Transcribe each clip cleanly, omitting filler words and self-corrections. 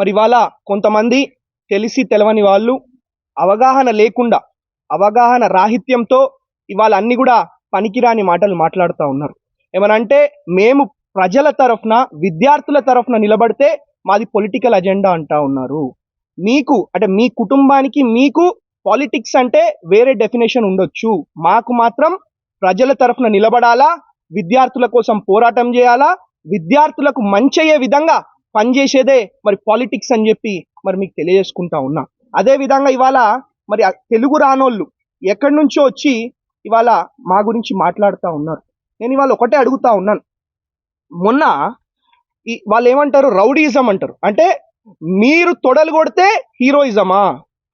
మరి ఇవాళ కొంతమంది తెలిసి తెలవని వాళ్ళు అవగాహన లేకుండా అవగాహన రాహిత్యంతో ఇవాళ అన్ని కూడా పనికిరాని మాటలు మాట్లాడుతూ ఉన్నారు. ఏమనంటే మేము ప్రజల తరఫున విద్యార్థుల తరఫున నిలబడితే మాది పొలిటికల్ అజెండా అంటా ఉన్నారు. మీకు అంటే మీ కుటుంబానికి మీకు పాలిటిక్స్ అంటే వేరే డెఫినేషన్ ఉండొచ్చు, మాకు మాత్రం ప్రజల తరఫున నిలబడాలా, విద్యార్థుల కోసం పోరాటం చేయాలా, విద్యార్థులకు మంచయ్యే విధంగా పనిచేసేదే మరి పాలిటిక్స్ అని చెప్పి మరి మీకు తెలియజేసుకుంటా ఉన్నా. అదే విధంగా ఇవాళ మరి తెలుగు రానోళ్ళు ఎక్కడి నుంచో వచ్చి ఇవాళ మా గురించి మాట్లాడుతూ ఉన్నారు. నేను ఇవాళ ఒకటే అడుగుతా ఉన్నాను, మొన్న వాళ్ళు ఏమంటారు, రౌడీయిజం అంటారు. అంటే మీరు తొడలు కొడితే హీరోయిజమా?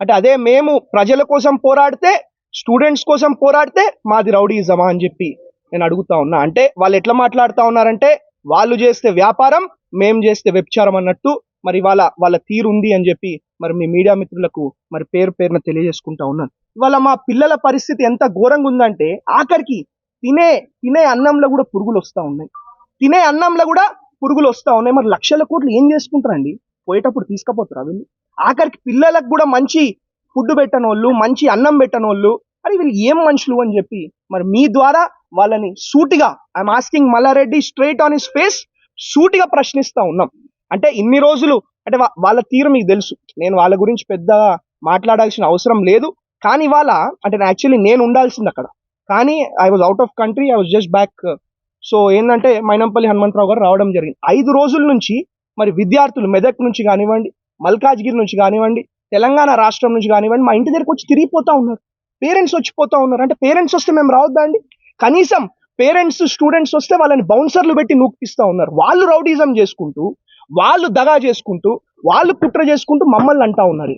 అంటే అదే మేము ప్రజల కోసం పోరాడితే, స్టూడెంట్స్ కోసం పోరాడితే మాది రౌడీయిజమా అని చెప్పి నేను అడుగుతా ఉన్నా. అంటే వాళ్ళు ఎట్లా మాట్లాడుతూ ఉన్నారంటే వాళ్ళు చేస్తే వ్యాపారం, మేము చేస్తే వ్యభిచారం అన్నట్టు మరి వాళ్ళ తీరు ఉంది అని చెప్పి మరి మీ మీడియా మిత్రులకు మరి పేరున తెలియజేసుకుంటా ఉన్నాను. ఇవాళ మా పిల్లల పరిస్థితి ఎంత ఘోరంగా ఉందంటే ఆఖరికి తినే అన్నంలో కూడా పురుగులు వస్తూ ఉన్నాయి. తినే అన్నంలో కూడా పురుగులు వస్తూ ఉన్నాయి. మరి లక్షల కోట్లు ఏం చేసుకుంటారండి? పోయేటప్పుడు తీసుకుపోతారా వీళ్ళు? ఆఖరికి పిల్లలకు కూడా మంచి ఫుడ్ పెట్టనోళ్ళు, మంచి అన్నం పెట్టనోళ్ళు, అరే వీళ్ళు ఏం మనుషులు అని చెప్పి మరి మీ ద్వారా వాళ్ళని సూటిగా, I'm asking Malla Reddy straight on his face, సూటిగా ప్రశ్నిస్తా ఉన్నాం. అంటే ఇన్ని రోజులు అంటే వాళ్ళ తీరు మీకు తెలుసు, నేను వాళ్ళ గురించి పెద్దగా మాట్లాడాల్సిన అవసరం లేదు. కానీ వాళ్ళ అంటే యాక్చువల్లీ నేను ఉండాల్సింది అక్కడ, కానీ I was out of country, I was just back. So ఏంటంటే మైనంపల్లి హనుమంతరావు గారు రావడం జరిగింది. 5 రోజుల నుంచి మరి విద్యార్థులు మెదక్ నుంచి కానివ్వండి, మల్కాజ్గిరి నుంచి కానివ్వండి, తెలంగాణ రాష్ట్రం నుంచి కానివ్వండి మా ఇంటి దగ్గరకు వచ్చి తిరిగిపోతా ఉన్నారు. పేరెంట్స్ వచ్చిపోతా ఉన్నారు. అంటే పేరెంట్స్ వస్తే మేము రావద్దా అండి? కనీసం పేరెంట్స్ స్టూడెంట్స్ వస్తే వాళ్ళని బౌన్సర్లు పెట్టి నూకిపిస్తూ ఉన్నారు. వాళ్ళు రౌడీజం చేసుకుంటూ, వాళ్ళు దగా చేసుకుంటూ, వాళ్ళు కుట్ర చేసుకుంటూ మమ్మల్ని అంటా ఉన్నారు.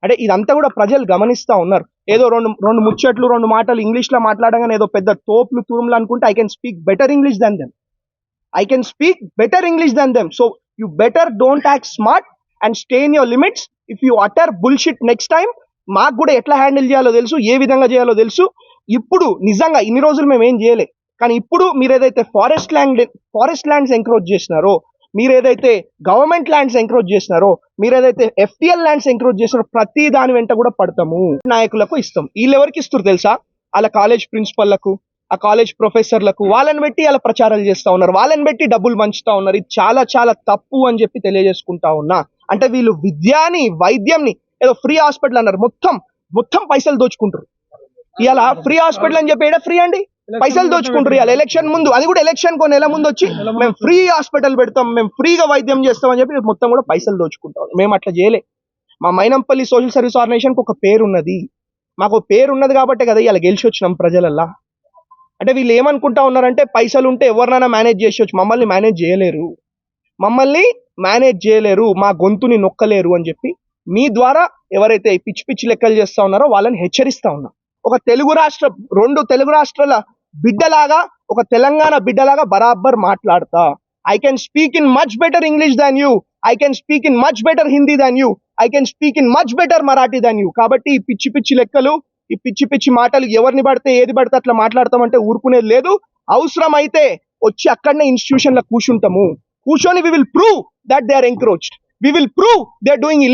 అంటే ఇదంతా కూడా ప్రజలు గమనిస్తూ ఉన్నారు. ఏదో రెండు ముచ్చట్లు 2 మాటలు ఇంగ్లీష్లో మాట్లాడగానే ఏదో పెద్ద తోపులు తూరుములు అనుకుంటే I can speak better English than them. I can speak better English than them. So you better don't act smart and stay in your limits. If you utter bullshit next time, మాకు కూడా ఎట్లా handle చేయాలో తెలుసు, ఏ విధంగా చేయాలో తెలుసు. ఇప్పుడు నిజంగా ఇన్ని రోజులు మేము ఏం చేయలే, కానీ ఇప్పుడు మీరు ఏదైతే ఫారెస్ట్ ల్యాండ్స్ ఎంక్రోచ్ చేసినారో, మీరు ఏదైతే గవర్నమెంట్ ల్యాండ్స్ ఎంక్రోచ్ చేసినారో, మీరు ఏదైతే FTL ల్యాండ్స్ ఎంక్రోచ్ చేసినారో ప్రతి దాని వెంట కూడా పడతాము, నాయకులకు ఇస్తాం. వీళ్ళు ఎవరికి ఇస్తారు తెలుసా? వాళ్ళ కాలేజ్ ప్రిన్సిపల్లకు, ఆ కాలేజ్ ప్రొఫెసర్లకు, వాళ్ళని పెట్టి అలా ప్రచారాలు చేస్తూ ఉన్నారు, వాళ్ళని పెట్టి డబ్బులు పంచుతా ఉన్నారు. ఇది చాలా చాలా తప్పు అని చెప్పి తెలియజేసుకుంటా ఉన్నా. అంటే వీళ్ళు విద్యాని, వైద్యంని ఏదో ఫ్రీ హాస్పిటల్ అన్నారు, మొత్తం పైసలు దోచుకుంటారు. ఇలా ఫ్రీ హాస్పిటల్ అని చెప్పి ఫ్రీ అండి, పైసలు దోచుకుంటారు. ఇలా ఎలక్షన్ ముందు, అది కూడా ఎలక్షన్ కొన్ని నెల ముందు వచ్చి మేము ఫ్రీ హాస్పిటల్ పెడతాం, మేము ఫ్రీగా వైద్యం చేస్తాం అని చెప్పి మొత్తం కూడా పైసలు దోచుకుంటాం. మేము అట్లా చేయలే. మా మైనంపల్లి సోషల్ సర్వీస్ ఆర్గనైజేషన్కి ఒక పేరు ఉన్నది, మాకు పేరు ఉన్నది కాబట్టి కదా ఇలా గెలిచి వచ్చినాం ప్రజలల్లా. అంటే వీళ్ళు ఏమనుకుంటా ఉన్నారంటే పైసలు ఉంటే ఎవరినైనా మేనేజ్ చేసేవచ్చు, మమ్మల్ని మేనేజ్ చేయలేరు, మా గొంతుని నొక్కలేరు అని చెప్పి మీ ద్వారా ఎవరైతే పిచ్చి లెక్కలు చేస్తా ఉన్నారో వాళ్ళని హెచ్చరిస్తా ఉన్నా. ఒక రెండు తెలుగు రాష్ట్రాల బిడ్డలాగా, ఒక తెలంగాణ బిడ్డలాగా బరాబర్ మాట్లాడతా. I can speak in much better English than you, I can speak in much better Hindi than you, I can speak in much better Marathi than you. కాబట్టి ఈ పిచ్చి లెక్కలు, ఈ పిచ్చి మాటలు ఎవరిని పడితే ఏది పడితే అట్లా మాట్లాడతామంటే ఊరుకునేది లేదు. అవసరం అయితే వచ్చి అక్కడనే ఇన్స్టిట్యూషన్ లో కూర్చొని we will prove that they are encroached, we will prove they are doing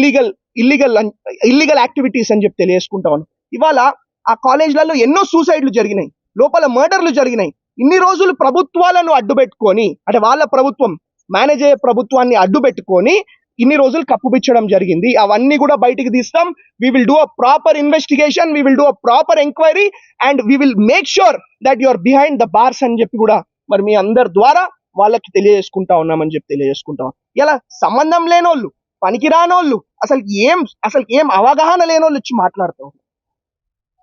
illegal activities అని చెప్పి తెలియజేసుకుంటాను. ఇవాళ ఆ కాలేజ్లలో ఎన్నో సూసైడ్లు జరిగినాయి, లోపల మర్డర్లు జరిగినాయి. ఇన్ని రోజులు ప్రభుత్వాలను అడ్డుపెట్టుకొని, అంటే వాళ్ళ ప్రభుత్వం మేనేజ్ అయ్యే ప్రభుత్వాన్ని అడ్డుపెట్టుకొని ఇన్ని రోజులు కప్పుపిచ్చడం జరిగింది. అవన్నీ కూడా బయటికి తీస్తాం. we will do a proper investigation, we will do a proper inquiry and we will make sure that you are behind the bars అని చెప్పి కూడా మరి మీ అందరి ద్వారా వాళ్ళకి తెలియజేసుకుంటా ఉన్నామని చెప్పి తెలియజేసుకుంటాం. ఇలా సంబంధం లేనోళ్ళు, పనికిరానోళ్ళు, అసలు ఏం అవగాహన లేనోళ్ళు వచ్చి మాట్లాడతాం.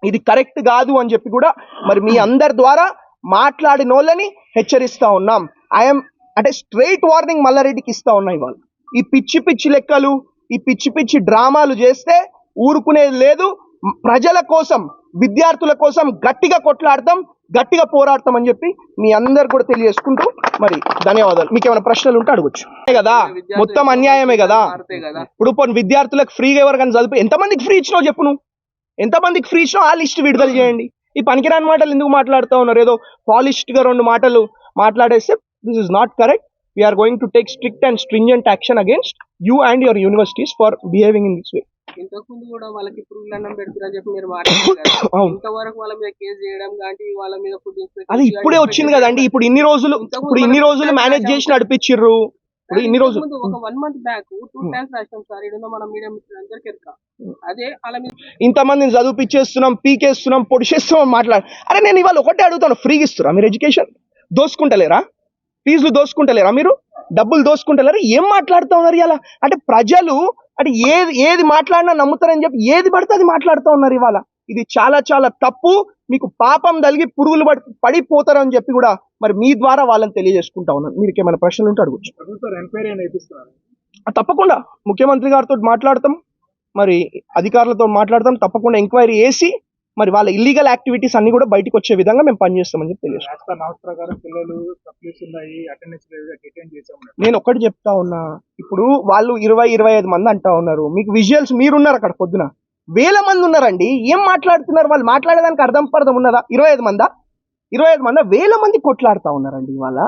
ఇది కరెక్ట్ కాదు అని చెప్పి కూడా మరి మీ అందరి ద్వారా మాట్లాడిన వాళ్ళని హెచ్చరిస్తా ఉన్నాం. అంటే స్ట్రైట్ వార్నింగ్ మల్లారెడ్డికి ఇస్తా ఉన్నా. ఇవాళ ఈ పిచ్చి లెక్కలు, ఈ పిచ్చి డ్రామాలు చేస్తే ఊరుకునేది లేదు. ప్రజల కోసం, విద్యార్థుల కోసం గట్టిగా కొట్లాడతాం, గట్టిగా పోరాడతాం అని చెప్పి మీ అందరు కూడా తెలియజేసుకుంటూ మరి ధన్యవాదాలు. మీకు ఏమైనా ప్రశ్నలు ఉంటే అడగొచ్చు కదా. మొత్తం అన్యాయమే కదా. ఇప్పుడు విద్యార్థులకు ఫ్రీగా ఎవరికైనా చదివి ఎంతమందికి ఫ్రీ ఇచ్చినావు చెప్పు, నువ్వు ఎంతమందికి ఫ్రీ ఇచ్చినావు ఆ లిస్ట్ విడుదల చేయండి. ఈ పనికిరాని మాటలు ఎందుకు మాట్లాడుతూ ఉన్నారు? ఏదో పాలిష్డ్ గా 2 మాటలు మాట్లాడేస్తే this is not correct. We are going to take strict and stringent action against you and your universities for behaving in this way. ఇంతకుముందు కూడా వాళ్ళకి పురుగుల అన్నం పెడుతున్నారని చెప్పి మీరు మాట్లాడారు కదా. అవును, ఇంతవరకు వాళ్ళ మీద కేసు చేయడం కానీ వాళ్ళ మీద ఫుడ్ అది ఇప్పుడే వచ్చింది కదండి. ఇప్పుడు ఇన్ని రోజులు మేనేజ్ చేసి నడిపించిర్రు. ఇప్పుడు ఇన్ని రోజులు ఒక 1 month బ్యాక్ 2 times రాసినాం సార్. ఇక్కడ మన మీడియా మిత్రులందరికీ ఎరుక. అదే వాళ్ళ మీద ఇంతమందిని చదివిపించేస్తున్నాం, పీకేస్తున్నాం, పొడిచేస్తున్నాం మాట్లాడు. అరే నేను ఇవాళ ఒకటే అడుగుతాను, ఫ్రీగా ఇస్తురా మీరు ఎడ్యుకేషన్? దోసుకుంటలేరా? ఫీజులు దోసుకుంటలేరా? మీరు డబ్బులు దోసుకుంటలేరా? ఏం మాట్లాడుతూ ఉన్నారు ఇలా? అంటే ప్రజలు అంటే ఏది మాట్లాడినా నమ్ముతారని చెప్పి ఏది పడితే అది మాట్లాడుతూ ఉన్నారు ఇవాళ. ఇది చాలా చాలా తప్పు. మీకు పాపం తలిగి పురుగులు పడిపోతారని చెప్పి కూడా మరి మీ ద్వారా వాళ్ళని తెలియజేసుకుంటా ఉన్నాను. మీకు ఏమైనా ప్రశ్నలు ఉంటే అడగచ్చు. తప్పకుండా ముఖ్యమంత్రి గారితో మాట్లాడతాం, మరి అధికారులతో మాట్లాడతాం. తప్పకుండా ఎంక్వైరీ చేసి మరి వాళ్ళ ఇల్లీగల్ యాక్టివిటీస్ అన్ని కూడా బయటకు వచ్చే విధంగా మేము పనిచేస్తామని చెప్పి తెలియజేస్తాం. నేను ఒక్కటి చెప్తా ఉన్నా, ఇప్పుడు వాళ్ళు 20-25 మంది అంటా ఉన్నారు. మీకు విజువల్స్ మీరున్నారు అక్కడ, పొద్దున వేల మంది ఉన్నారండి. ఏం మాట్లాడుతున్నారు వాళ్ళు? మాట్లాడేదానికి అర్థం ఉన్నదా? 25 మందా? వేల మంది కొట్లాడుతా ఉన్నారండి. ఇవాళ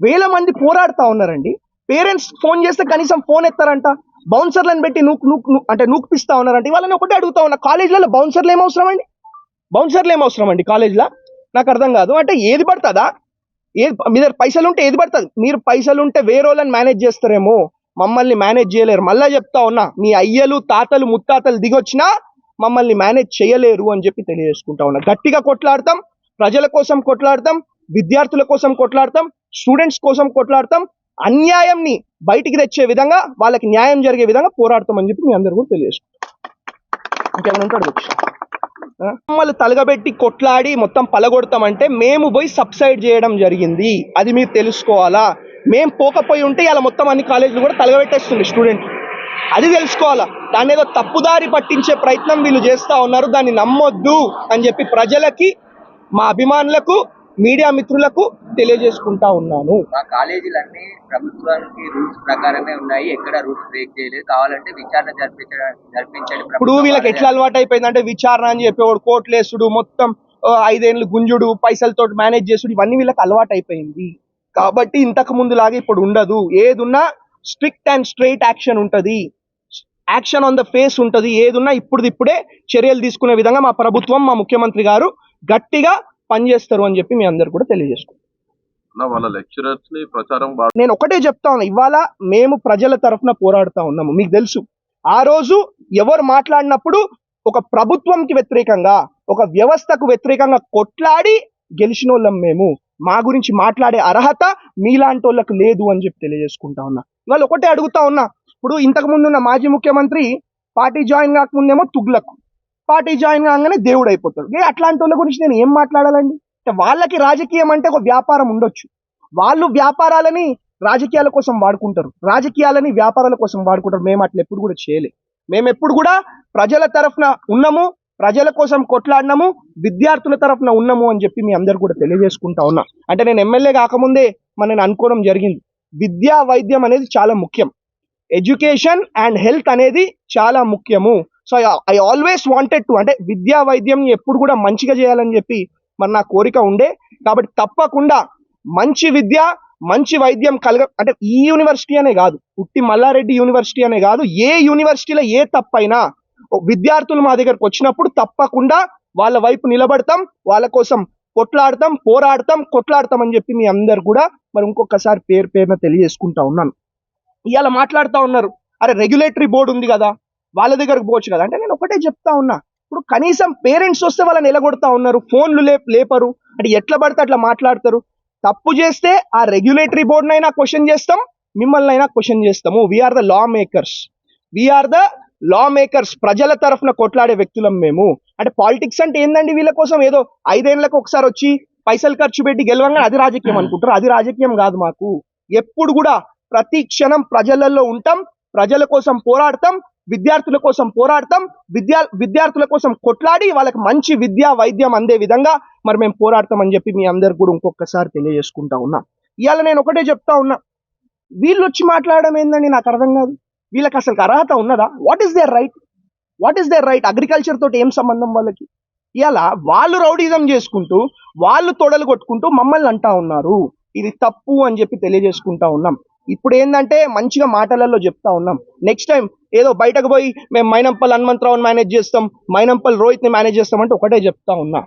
వేల మంది పోరాడుతా ఉన్నారండి. పేరెంట్స్ ఫోన్ చేస్తే కనీసం ఫోన్ ఎత్తారంట. బౌన్సర్లను పెట్టి నూకుపిస్తా ఉన్నారంట. ఇవాళ ఒకటే అడుగుతా ఉన్నా, కాలేజీలలో బౌన్సర్లు ఏమవసరం అండి కాలేజ్లో? నాకు అర్థం కాదు. అంటే ఏది పడుతుందా? మీ దగ్గర పైసలు ఉంటే ఏది పడుతుంది. మీరు పైసలు ఉంటే వేరే వాళ్ళని మేనేజ్ చేస్తారేమో, మమ్మల్ని మేనేజ్ చేయలేరు. మళ్ళా చెప్తా ఉన్నా, మీ అయ్యలు తాతలు ముత్తాతలు దిగొచ్చినా మమ్మల్ని మేనేజ్ చేయలేరు అని చెప్పి తెలియజేసుకుంటా ఉన్నా. గట్టిగా కొట్లాడతాం, ప్రజల కోసం కొట్లాడతాం, విద్యార్థుల కోసం కొట్లాడతాం, స్టూడెంట్స్ కోసం కొట్లాడతాం. అన్యాయంని బయటికి తెచ్చే విధంగా, వాళ్ళకి న్యాయం జరిగే విధంగా పోరాడతామని చెప్పి మీ అందరూ కూడా తెలియజేసుకుంటాం. ఇంకేమైనా ఉంటాడు మమ్మల్ని తలగబెట్టి కొట్లాడి మొత్తం పలగొడతామంటే మేము పోయి సబ్సైడ్ చేయడం జరిగింది. అది మీరు తెలుసుకోవాలా. మేము పోకపోయి ఉంటే ఇలా మొత్తం అన్ని కాలేజీలు కూడా తలగబెట్టేస్తుంది స్టూడెంట్. అది తెలుసుకోవాలా. దాన్ని ఏదో తప్పుదారి పట్టించే ప్రయత్నం వీళ్ళు చేస్తూ ఉన్నారు. దాన్ని నమ్మొద్దు అని చెప్పి ప్రజలకి, మా అభిమానులకు, మీడియా మిత్రులకు తెలియజేసుకుంటా ఉన్నాను. మా కాలేజీలన్నీ ప్రభుత్వానికి రూల్స్ ప్రకారమే ఉన్నాయి, ఎక్కడ రూల్స్ బ్రేక్ చేయలేదు. కావాలంటే విచారణ జరిపించండి. ఇప్పుడు వీళ్ళకి ఎట్లా అలవాటు అయిపోయిందంటే విచారణ అని చెప్పేవాడు, కోట్లేసుడు, మొత్తం 5 ఏళ్ళు గుంజుడు, పైసలతో మేనేజ్ చేసుడు, ఇవన్నీ వీళ్ళకి అలవాటు అయిపోయింది. కాబట్టి ఇంతకు ముందు లాగా ఇప్పుడు ఉండదు. ఏదున్నా స్ట్రిక్ట్ అండ్ స్ట్రైట్ యాక్షన్ ఉంటుంది, యాక్షన్ ఆన్ ద ఫేస్ ఉంటుంది. ఏదున్నా ఇప్పుడే చర్యలు తీసుకునే విధంగా మా ప్రభుత్వం, మా ముఖ్యమంత్రి గారు గట్టిగా పనిచేస్తారు అని చెప్పి మీ అందరు కూడా తెలియజేసుకుంటాం. నేను ఒకటే చెప్తా ఉన్నా, ఇవాళ మేము ప్రజల తరఫున పోరాడుతా ఉన్నాము. మీకు తెలుసు, ఆ రోజు ఎవరు మాట్లాడినప్పుడు ఒక ప్రభుత్వంకి వ్యతిరేకంగా, ఒక వ్యవస్థకు వ్యతిరేకంగా కొట్లాడి గెలిచిన వాళ్ళం మేము. మా గురించి మాట్లాడే అర్హత మీలాంటి వాళ్ళకు లేదు అని చెప్పి తెలియజేసుకుంటా ఉన్నా. ఇవాళ ఒకటే అడుగుతా ఉన్నా, ఇప్పుడు ఇంతకు ముందు ఉన్న మాజీ ముఖ్యమంత్రి పార్టీ జాయిన్ కాకముందేమో తుగ్లకు, పార్టీ జాయిన్ కాగానే దేవుడు అయిపోతాడు. అట్లాంటి వాళ్ళ గురించి నేను ఏం మాట్లాడాలండి? వాళ్ళకి రాజకీయం అంటే ఒక వ్యాపారం ఉండొచ్చు. వాళ్ళు వ్యాపారాలని రాజకీయాల కోసం వాడుకుంటారు, రాజకీయాలని వ్యాపారాల కోసం వాడుకుంటారు. మేము అట్లా ఎప్పుడు కూడా చేయలేదు. మేము ఎప్పుడు కూడా ప్రజల తరఫున ఉన్నాము, ప్రజల కోసం కొట్లాడినాము, విద్యార్థుల తరఫున ఉన్నాము అని చెప్పి మీ అందరు కూడా తెలియజేసుకుంటా ఉన్నా. అంటే నేను ఎమ్మెల్యే కాకముందే నేను అనుకోవడం జరిగింది, విద్యా వైద్యం అనేది చాలా ముఖ్యం, ఎడ్యుకేషన్ అండ్ హెల్త్ అనేది చాలా ముఖ్యము. So I always wanted to, అంటే విద్యా వైద్యం ఎప్పుడు కూడా మంచిగా చేయాలని చెప్పి మరి నా కోరిక ఉండే. కాబట్టి తప్పకుండా మంచి విద్య, మంచి వైద్యం అంటే ఈ యూనివర్సిటీ అనే కాదు, ఉట్టి మల్లారెడ్డి యూనివర్సిటీ అనే కాదు, ఏ యూనివర్సిటీలో ఏ తప్పైనా విద్యార్థులు మా దగ్గరకు వచ్చినప్పుడు తప్పకుండా వాళ్ళ వైపు నిలబడతాం, వాళ్ళ కోసం కొట్లాడతాం అని చెప్పి మీ అందరు కూడా మరి ఇంకొకసారి పేరున తెలియజేసుకుంటా ఉన్నాను. ఇవాళ మాట్లాడుతూ ఉన్నారు, అరే రెగ్యులేటరీ బోర్డు ఉంది కదా, వాళ్ళ దగ్గరకు పోవచ్చు కదా. అంటే నేను ఒకటే చెప్తా ఉన్నా, ఇప్పుడు కనీసం పేరెంట్స్ వస్తే వాళ్ళని నిలగొడతా ఉన్నారు, ఫోన్లు లేపరు, అంటే ఎట్లా పడితే అట్లా మాట్లాడతారు. తప్పు చేస్తే ఆ రెగ్యులేటరీ బోర్డునైనా క్వశ్చన్ చేస్తాం, మిమ్మల్ని అయినా క్వశ్చన్ చేస్తాము. వీఆర్ ద లా మేకర్స్, ప్రజల తరఫున కొట్లాడే వ్యక్తులం మేము. అంటే పాలిటిక్స్ అంటే ఏందండి? వీళ్ళ కోసం ఏదో 5 ఏళ్లకు ఒకసారి వచ్చి పైసలు ఖర్చు పెట్టి గెలవంగా అది రాజకీయం అనుకుంటారు. అది రాజకీయం కాదు. మాకు ఎప్పుడు కూడా ప్రతి క్షణం ప్రజలలో ఉంటాం, ప్రజల కోసం పోరాడతాం, విద్యార్థుల కోసం పోరాడతాం, విద్యార్థుల కోసం కొట్లాడి వాళ్ళకి మంచి విద్యా వైద్యం అందే విధంగా మరి మేము పోరాడతాం అని చెప్పి మీ అందరు కూడా ఇంకొకసారి తెలియజేసుకుంటా ఉన్నా. ఇవాళ నేను ఒకటే చెప్తా ఉన్నా, వీళ్ళు వచ్చి మాట్లాడడం ఏందండి? నాకు అర్థం కాదు. వీళ్ళకి అసలు అర్హత ఉన్నదా? What is their right? Agriculture తోటి ఏం సంబంధం వాళ్ళకి? ఇలా వాళ్ళు రౌడీజం చేసుకుంటూ, వాళ్ళు తొడలు కొట్టుకుంటూ మమ్మల్ని అంటా ఉన్నారు. ఇది తప్పు అని చెప్పి తెలియజేసుకుంటా ఉన్నాం. ఇప్పుడు ఏంటంటే మంచిగా మాటలలో చెప్తా ఉన్నాం. నెక్స్ట్ టైం ఏదో బయటకు పోయి మేము మైనంపల్లి హనుమంతరావుని మేనేజ్ చేస్తాం, మైనంపల్లి రోహిత్ని మేనేజ్ చేస్తాం అంటే ఒకటే చెప్తా ఉన్నా,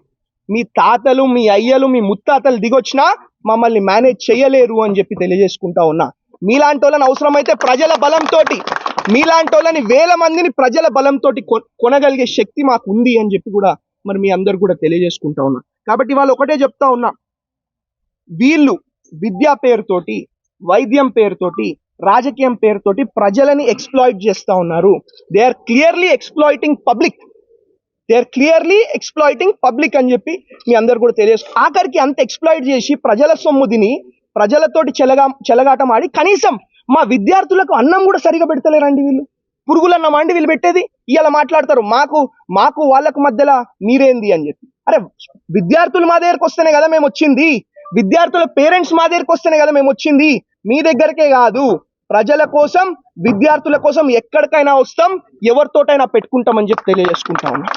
మీ తాతలు, మీ అయ్యలు, మీ ముత్తాతలు దిగొచ్చినా మమ్మల్ని మేనేజ్ చేయలేరు అని చెప్పి తెలియజేసుకుంటా ఉన్నా. మీలాంటి వాళ్ళని అవసరమైతే ప్రజల బలంతో, మీలాంటి వాళ్ళని వేల మందిని ప్రజల బలంతో కొనగలిగే శక్తి మాకు ఉంది అని చెప్పి కూడా మరి మీ అందరు కూడా తెలియజేసుకుంటా ఉన్నా. కాబట్టి వాళ్ళు ఒకటే చెప్తా ఉన్నా, వీళ్ళు విద్యా పేరుతోటి, వైద్యం పేరుతోటి, రాజకీయం పేరుతోటి ప్రజలని ఎక్స్ప్లాయిట్ చేస్తా ఉన్నారు. They are clearly exploiting public అని చెప్పి మీ అందరు కూడా తెలియజేసు. ఆఖరికి అంత ఎక్స్ప్లాయిట్ చేసి ప్రజల సొమ్ముదిని ప్రజలతోటి చెలగాటం ఆడి కనీసం మా విద్యార్థులకు అన్నం కూడా సరిగా పెడతలేరండి వీళ్ళు. పురుగులన్నం అండి వీళ్ళు పెట్టేది. ఇలా మాట్లాడతారు మాకు వాళ్ళకు మధ్యలో మీరేంది అని చెప్పి. అరే విద్యార్థులు మా దగ్గరకు వస్తేనే కదా మేము వచ్చింది, విద్యార్థుల పేరెంట్స్ మా దగ్గరకు వస్తేనే కదా మేము వచ్చింది, మీ దగ్గరకే కాదు. ప్రజల కోసం, విద్యార్థుల కోసం ఎక్కడికైనా వస్తాం, ఎవరితోటైనా పెట్టుకుంటామని చెప్పి తెలియజేసుకుంటా ఉన్నాం.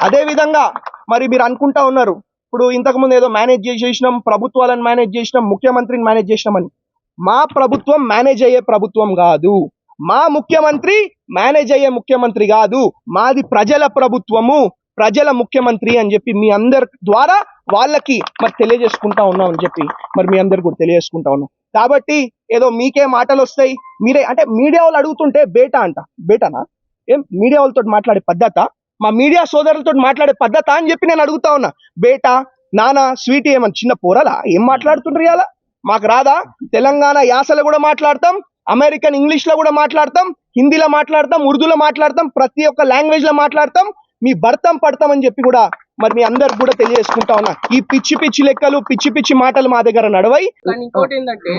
అదే విధంగా మరి మీరు అనుకుంటా ఉన్నారు, ఇప్పుడు ఇంతకుముందు ఏదో మేనేజ్ చేసేసినాం, ప్రభుత్వాలను మేనేజ్ చేసినాం, ముఖ్యమంత్రిని మేనేజ్ చేసినామని. మా ప్రభుత్వం మేనేజ్ అయ్యే ప్రభుత్వం కాదు, మా ముఖ్యమంత్రి మేనేజ్ అయ్యే ముఖ్యమంత్రి కాదు, మాది ప్రజల ప్రభుత్వము, ప్రజల ముఖ్యమంత్రి అని చెప్పి మీ అందరి ద్వారా వాళ్ళకి మరి తెలియజేసుకుంటా ఉన్నాం అని చెప్పి మరి మీ అందరు కూడా తెలియజేసుకుంటా ఉన్నాం. కాబట్టి ఏదో మీకే మాటలు వస్తాయి, మీరే అంటే మీడియా వాళ్ళు అడుగుతుంటే బేటానా ఏం మీడియా వాళ్ళతో మాట్లాడే పద్ధత, మా మీడియా సోదరులతో మాట్లాడే పద్ధత అని చెప్పి నేను అడుగుతా ఉన్నా. బేటా, నానా, స్వీటీ ఏమన్నా చిన్న పోరాలా? ఏం మాట్లాడుతుండ్రు ఇవాళ? మాకు రాదా? తెలంగాణ యాసలో కూడా మాట్లాడతాం, అమెరికన్ ఇంగ్లీష్ లో కూడా మాట్లాడతాం, హిందీలో మాట్లాడతాం, ఉర్దూలో మాట్లాడతాం, ప్రతి ఒక్క లాంగ్వేజ్ లో మాట్లాడతాం, మీ భర్తం పడతాం అని చెప్పి కూడా మరి మీ అందరికి కూడా తెలియజేసుకుంటా ఉన్నా. ఈ పిచ్చి లెక్కలు, పిచ్చి మాటలు మా దగ్గర నడవై. కానీ ఇంకోటి ఏంటంటే,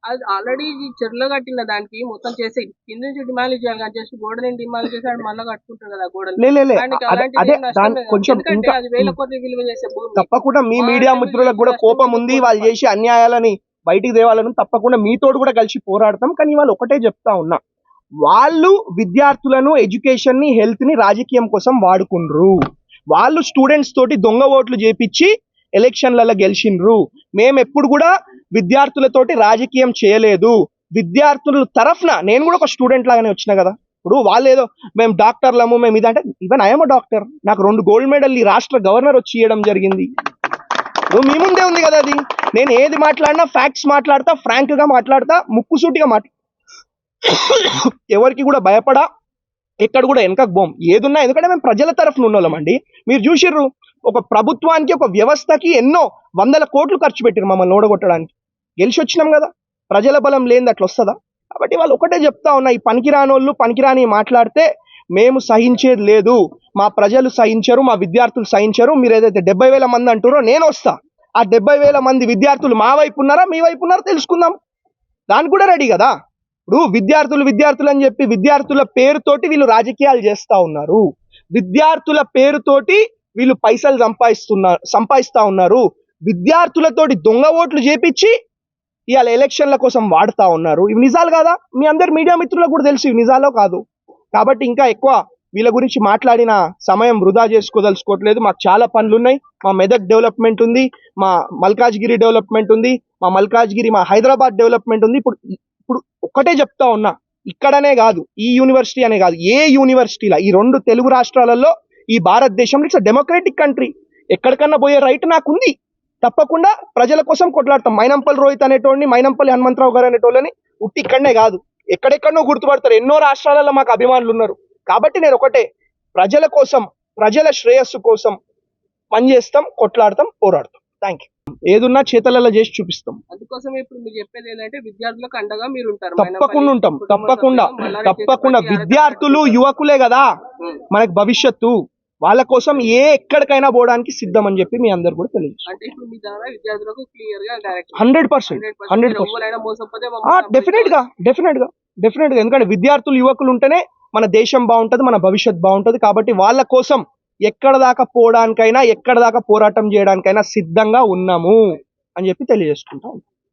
అది ఆల్రెడీ చెరువులో కట్టిన దానికి మొత్తం చేసి కింద నుంచి డిమాండ్ చేయాలి కానీ జస్ట్ గోడని డిమాండ్ చేసి మళ్ళీ కట్టుకుంటారు కదా గోడలు. అది వేల కోట్ల విలువ చేసే భూమి. తప్పకుండా మీ మీడియా మిత్రులకు కూడా కోపం ఉంది, వాళ్ళు చేసే అన్యాయాలని బయటికి తేవాలని తప్పకుండా మీతోడు కూడా కలిసి పోరాడతాం. కానీ వాళ్ళు ఒకటే చెప్తా ఉన్నా, వాళ్ళు విద్యార్థులను, ఎడ్యుకేషన్ ని, హెల్త్ ని రాజకీయం కోసం వాడుకుండ్రు. వాళ్ళు స్టూడెంట్స్ తోటి దొంగ ఓట్లు చేపించి ఎలక్షన్లలో గెలిచిండ్రు. మేము ఎప్పుడు కూడా విద్యార్థులతోటి రాజకీయం చేయలేదు. విద్యార్థుల తరఫున నేను కూడా ఒక స్టూడెంట్ లాగానే వచ్చిన కదా. ఇప్పుడు వాళ్ళు ఏదో మేము డాక్టర్లము, మేము ఇదంటే, ఈవెన్ ఐఎమ్ డాక్టర్, నాకు 2 గోల్డ్ మెడల్ ఈ రాష్ట్ర గవర్నర్ వచ్చి ఇవ్వడం జరిగింది. మీ ముందే ఉంది కదా అది. నేను ఏది మాట్లాడినా ఫ్యాక్ట్స్ మాట్లాడతా, ఫ్రాంక్ గా మాట్లాడతా, ముక్కుసూటిగా ఎవరికి కూడా భయపడా, ఎక్కడ కూడా వెనకకు పోం. ఏదున్నా, ఎందుకంటే మేము ప్రజల తరఫున ఉన్నోళ్ళమండి. మీరు చూసిర్రు, ఒక ప్రభుత్వానికి, ఒక వ్యవస్థకి ఎన్నో 100 కోట్లు ఖర్చు పెట్టిరు మమ్మల్ని ఓడగొట్టడానికి. గెలిచి వచ్చినాం కదా. ప్రజల బలం లేనిది అట్లా వస్తుందా? కాబట్టి వాళ్ళు ఒకటే చెప్తా ఉన్నా, ఈ పనికిరానోళ్ళు పనికిరాని మాట్లాడితే మేము సహించేది లేదు, మా ప్రజలు సహించరు, మా విద్యార్థులు సహించరు. మీరు ఏదైతే 70,000 మంది అంటారో నేను వస్తా. ఆ 70,000 మంది విద్యార్థులు మా వైపు ఉన్నారా, మీ వైపు ఉన్నారా తెలుసుకుందాం. దానికి కూడా రెడీ కదా. ఇప్పుడు విద్యార్థులు అని చెప్పి విద్యార్థుల పేరుతోటి వీళ్ళు రాజకీయాలు చేస్తా ఉన్నారు. విద్యార్థుల పేరుతోటి వీళ్ళు పైసలు సంపాదిస్తా ఉన్నారు. విద్యార్థులతోటి దొంగ ఓట్లు చేపించి ఇవాళ ఎలక్షన్ల కోసం వాడుతా ఉన్నారు. ఇవి నిజాలు కాదా? మీ అందరు మీడియా మిత్రులకు కూడా తెలుసు ఇవి నిజాలో కాదు. కాబట్టి ఇంకా ఎక్కువ వీళ్ళ గురించి మాట్లాడిన సమయం వృధా చేసుకోదలుచుకోవట్లేదు. మాకు చాలా పనులు ఉన్నాయి. మా మెదక్ డెవలప్మెంట్ ఉంది, మా మల్కాజ్గిరి డెవలప్మెంట్ ఉంది, మా హైదరాబాద్ డెవలప్మెంట్ ఉంది. ఇప్పుడు ఒక్కటే చెప్తా ఉన్నా, ఇక్కడనే కాదు, ఈ యూనివర్సిటీ అనే కాదు, ఏ యూనివర్సిటీలా ఈ 2 తెలుగు రాష్ట్రాలలో, ఈ భారతదేశంలో ఇట్స్ డెమోక్రటిక్ కంట్రీ, ఎక్కడికన్నా పోయే రైట్ నాకు ఉంది. తప్పకుండా ప్రజల కోసం కొట్లాడతాం. మైనంపల్లి రోహిత్ అనేటోడిని, మైనంపల్లి హనుమంతరావు గారు అనేటోళ్ళని ఉట్టి ఇక్కడనే కాదు, ఎక్కడెక్కడనో గుర్తుపడతారు. ఎన్నో రాష్ట్రాలలో మాకు అభిమానులు ఉన్నారు. కాబట్టి నేను ఒకటే, ప్రజల కోసం, ప్రజల శ్రేయస్సు కోసం పనిచేస్తాం, కొట్లాడతాం, పోరాడతాం. Thank you. ఏదున్నా చేతలలో చేసి చూపిస్తాం. అందుకోసం ఇప్పుడు మీరు చెప్పేది ఏంటంటే విద్యార్థులకు అండగా మీరు ఉంటారు. తప్పకుండా ఉంటాం, తప్పకుండా. విద్యార్థులు, యువకులే కదా మనకు భవిష్యత్తు. వాళ్ళ కోసం ఎక్కడికైనా పోవడానికి సిద్ధం అని చెప్పి మీ అందరు కూడా తెలియదు. అంటే ఇప్పుడు మీ ద్వారా విద్యార్థులకు క్లియర్ గా 100% డెఫినెట్ గా. ఎందుకంటే విద్యార్థులు, యువకులు ఉంటేనే మన దేశం బాగుంటది, మన భవిష్యత్ బాగుంటది. కాబట్టి వాళ్ళ కోసం ఎక్కడ దాకా పోవడానికైనా, ఎక్కడ దాకా పోరాటం చేయడానికైనా సిద్ధంగా ఉన్నాము అని చెప్పి తెలియజేసుకుంటాం.